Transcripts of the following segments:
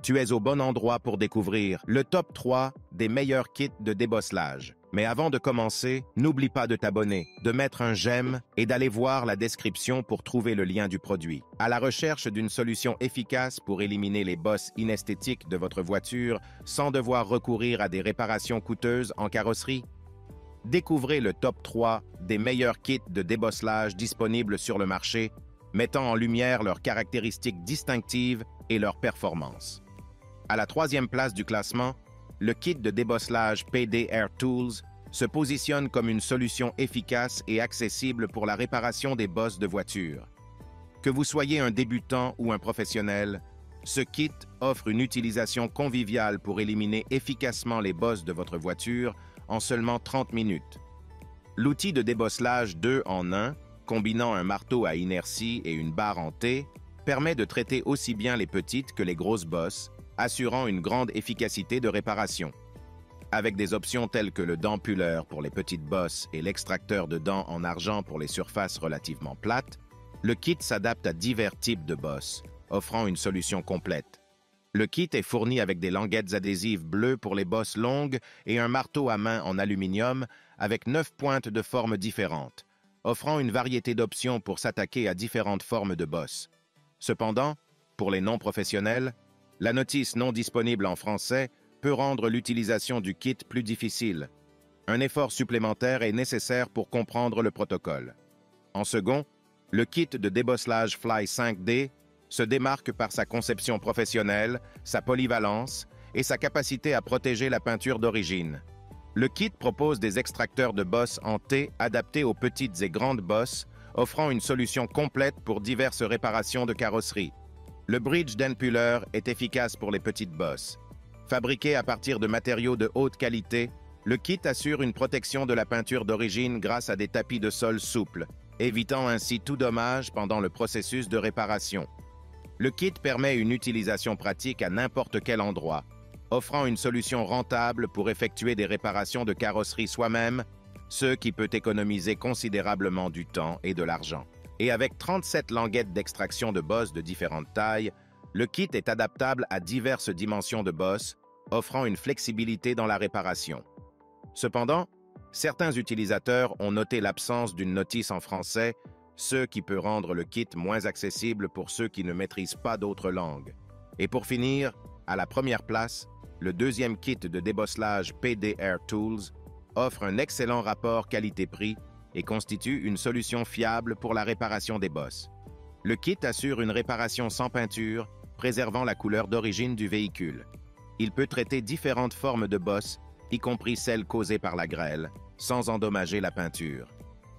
Tu es au bon endroit pour découvrir le top 3 des meilleurs kits de débosselage. Mais avant de commencer, n'oublie pas de t'abonner, de mettre un j'aime et d'aller voir la description pour trouver le lien du produit. À la recherche d'une solution efficace pour éliminer les bosses inesthétiques de votre voiture sans devoir recourir à des réparations coûteuses en carrosserie? Découvrez le top 3 des meilleurs kits de débosselage disponibles sur le marché, mettant en lumière leurs caractéristiques distinctives et leurs performances. À la 3e place du classement, le kit de débosselage PD Air Tools se positionne comme une solution efficace et accessible pour la réparation des bosses de voiture. Que vous soyez un débutant ou un professionnel, ce kit offre une utilisation conviviale pour éliminer efficacement les bosses de votre voiture en seulement 30 minutes. L'outil de débosselage 2 en 1, combinant un marteau à inertie et une barre en T, permet de traiter aussi bien les petites que les grosses bosses, assurant une grande efficacité de réparation. Avec des options telles que le dent-pulleur pour les petites bosses et l'extracteur de dents en argent pour les surfaces relativement plates, le kit s'adapte à divers types de bosses, offrant une solution complète. Le kit est fourni avec des languettes adhésives bleues pour les bosses longues et un marteau à main en aluminium avec 9 pointes de formes différentes, offrant une variété d'options pour s'attaquer à différentes formes de bosses. Cependant, pour les non-professionnels, la notice non disponible en français peut rendre l'utilisation du kit plus difficile. Un effort supplémentaire est nécessaire pour comprendre le protocole. En second, le kit de débosselage Fly 5D se démarque par sa conception professionnelle, sa polyvalence et sa capacité à protéger la peinture d'origine. Le kit propose des extracteurs de bosses en T adaptés aux petites et grandes bosses, offrant une solution complète pour diverses réparations de carrosserie. Le Bridge Dent Puller est efficace pour les petites bosses. Fabriqué à partir de matériaux de haute qualité, le kit assure une protection de la peinture d'origine grâce à des tapis de sol souples, évitant ainsi tout dommage pendant le processus de réparation. Le kit permet une utilisation pratique à n'importe quel endroit, offrant une solution rentable pour effectuer des réparations de carrosserie soi-même, ce qui peut économiser considérablement du temps et de l'argent. Et avec 37 languettes d'extraction de bosses de différentes tailles, le kit est adaptable à diverses dimensions de bosses, offrant une flexibilité dans la réparation. Cependant, certains utilisateurs ont noté l'absence d'une notice en français, ce qui peut rendre le kit moins accessible pour ceux qui ne maîtrisent pas d'autres langues. Et pour finir, à la première place, le 2e kit de débosselage PD Air Tools offre un excellent rapport qualité-prix et constitue une solution fiable pour la réparation des bosses. Le kit assure une réparation sans peinture, préservant la couleur d'origine du véhicule. Il peut traiter différentes formes de bosses, y compris celles causées par la grêle, sans endommager la peinture.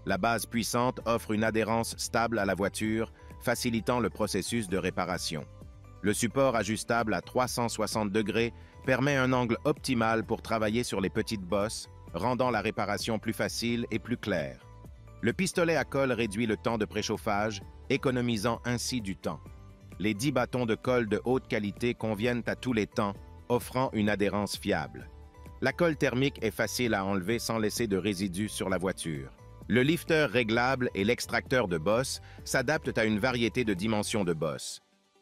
La base puissante offre une adhérence stable à la voiture, facilitant le processus de réparation. Le support ajustable à 360 degrés permet un angle optimal pour travailler sur les petites bosses, rendant la réparation plus facile et plus claire. Le pistolet à colle réduit le temps de préchauffage, économisant ainsi du temps. Les 10 bâtons de colle de haute qualité conviennent à tous les temps, offrant une adhérence fiable. La colle thermique est facile à enlever sans laisser de résidus sur la voiture. Le lifter réglable et l'extracteur de bosses s'adaptent à une variété de dimensions de bosses.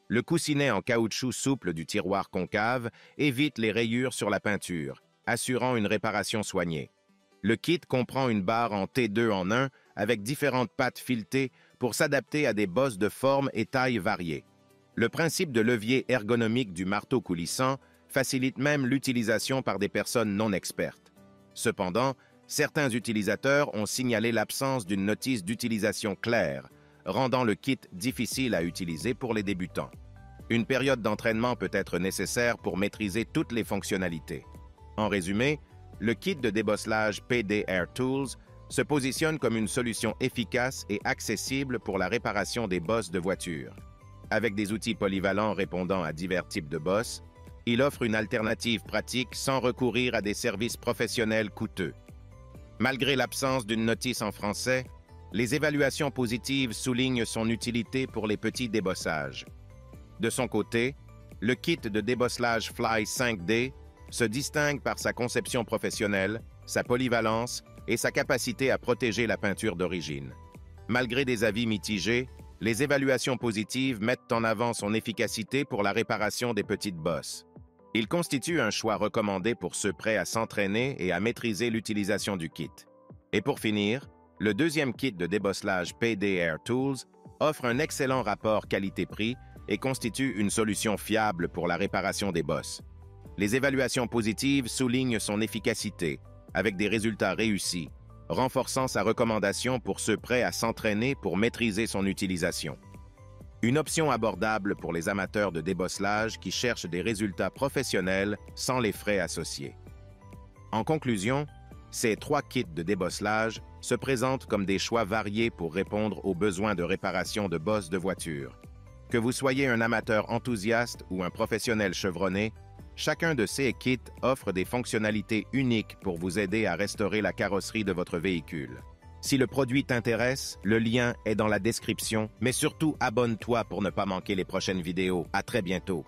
Le coussinet en caoutchouc souple du tiroir concave évite les rayures sur la peinture, assurant une réparation soignée. Le kit comprend une barre en T2 en 1 avec différentes pattes filetées pour s'adapter à des bosses de forme et taille variées. Le principe de levier ergonomique du marteau coulissant facilite même l'utilisation par des personnes non expertes. Cependant, certains utilisateurs ont signalé l'absence d'une notice d'utilisation claire, rendant le kit difficile à utiliser pour les débutants. Une période d'entraînement peut être nécessaire pour maîtriser toutes les fonctionnalités. En résumé, le kit de débosselage PD Air Tools se positionne comme une solution efficace et accessible pour la réparation des bosses de voiture. Avec des outils polyvalents répondant à divers types de bosses, il offre une alternative pratique sans recourir à des services professionnels coûteux. Malgré l'absence d'une notice en français, les évaluations positives soulignent son utilité pour les petits débossages. De son côté, le kit de débosselage Fly 5D se distingue par sa conception professionnelle, sa polyvalence et sa capacité à protéger la peinture d'origine. Malgré des avis mitigés, Les évaluations positives mettent en avant son efficacité pour la réparation des petites bosses. Il constitue un choix recommandé pour ceux prêts à s'entraîner et à maîtriser l'utilisation du kit. Et pour finir, le deuxième kit de débosselage PD Air Tools offre un excellent rapport qualité-prix et constitue une solution fiable pour la réparation des bosses. Les évaluations positives soulignent son efficacité, avec des résultats réussis, renforçant sa recommandation pour ceux prêts à s'entraîner pour maîtriser son utilisation. Une option abordable pour les amateurs de débosselage qui cherchent des résultats professionnels sans les frais associés. En conclusion, ces 3 kits de débosselage se présentent comme des choix variés pour répondre aux besoins de réparation de bosses de voiture. Que vous soyez un amateur enthousiaste ou un professionnel chevronné, chacun de ces kits offre des fonctionnalités uniques pour vous aider à restaurer la carrosserie de votre véhicule. Si le produit t'intéresse, le lien est dans la description, mais surtout abonne-toi pour ne pas manquer les prochaines vidéos. À très bientôt.